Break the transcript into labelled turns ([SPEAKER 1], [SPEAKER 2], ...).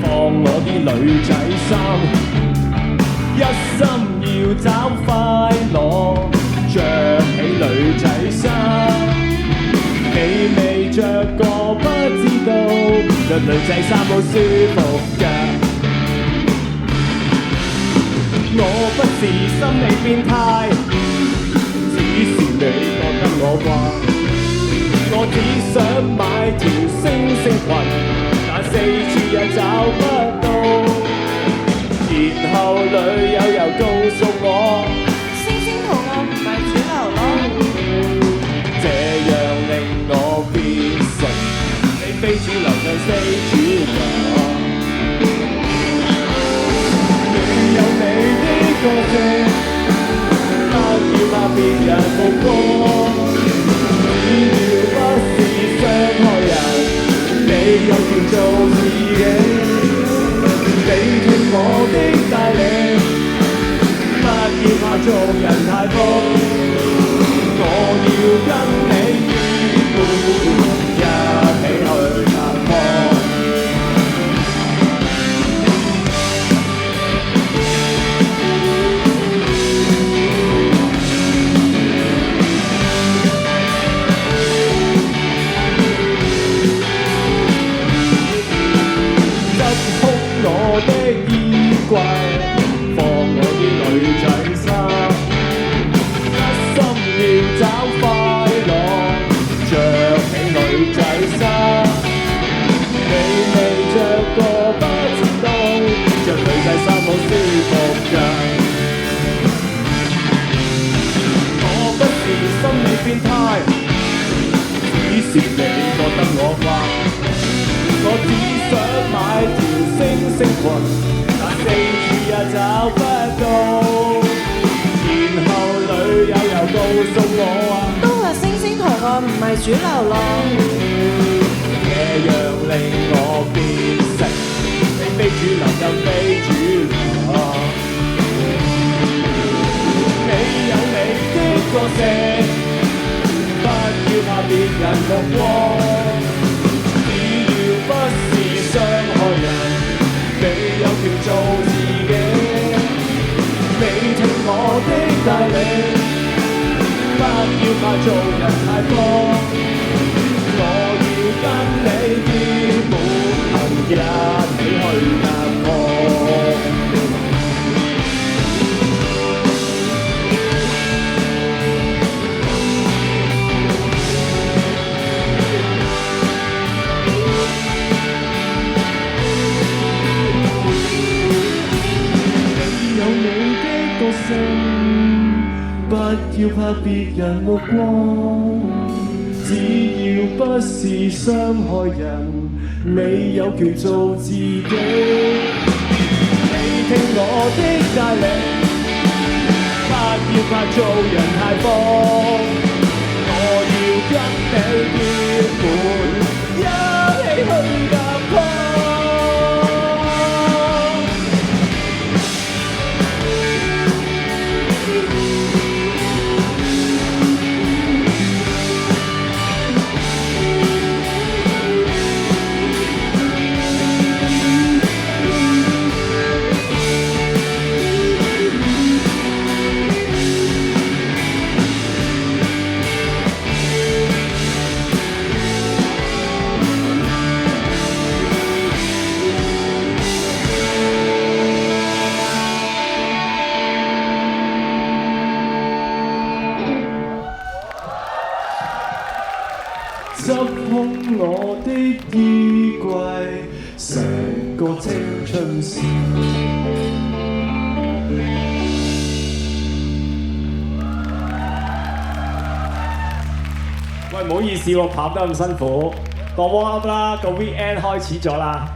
[SPEAKER 1] 放我啲女仔衫，一心要找快樂，着起女仔衫。你未着過不知道，着女仔衫好舒服㗎。我不是心理變態，只是你覺得我怪。我只想買條星星裙，但四處又找不到，然後女友又告訴我，
[SPEAKER 2] 星星圖案唔係主流咯。
[SPEAKER 1] 這樣令我變成你非主流嘅非主流。你有你的個性，不要怕別人目光，只要不是傷害人，你有權做自己。你聽我的帶領，不要怕做人太瘋，我要跟你結伴，一起去探訪。我的衣櫃放我啲女仔衫，一心要找快樂，着起女仔衫。你未着過不知道，着女仔衫好舒服㗎。我不是心理變態，只是你覺得我怪。我只想買條星星裙，但四處也找不到，然後女友又告訴我話，
[SPEAKER 2] 都話星星圖案唔係主流咯。
[SPEAKER 1] 這樣令我變成你非主流又非主流。你有你的個性，不要怕別人目光。不是傷害人，你有權做自己。你聽我的帶領，不要怕做人太瘋，我要跟你結伴，行一起去探訪。不要怕別人目光，只要不是傷害人，你有權做自己。你聽我的帶領，不要怕做人太瘋，我要跟你結伴，一起去探訪。執空我的衣櫃，成個青春時。喂，唔好意思喎，跑得咁辛苦，個 warm up 啦，個 weekend 開始咗啦。